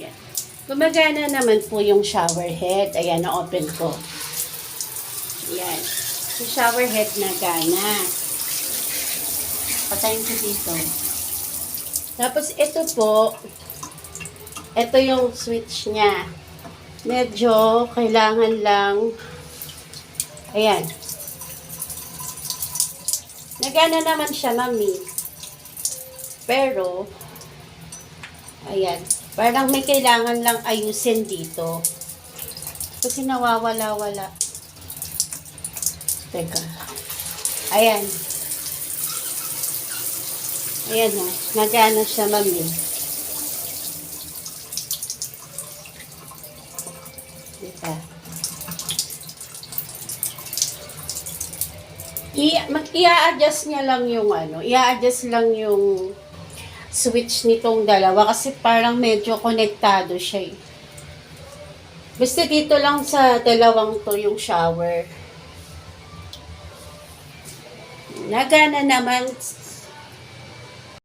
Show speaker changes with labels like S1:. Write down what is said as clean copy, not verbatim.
S1: Yan. Gumagana naman po yung shower head. Ayan, na-open ko. Ayan. Yung shower head na gana. Patayin ko dito. Tapos ito po, ito yung switch niya. Medyo kailangan lang, ayan. Nagana naman siya, mami. Pero, ayan. Parang may kailangan lang ayusin dito. Kasi nawawala-wala. Teka. Ayan. Ayan o. Nagana siya, mami. Diba? I-adjust niya lang yung i-adjust lang yung switch nitong dalawa kasi parang medyo konektado siya eh. Basta dito lang sa dalawang to yung shower. Nagana naman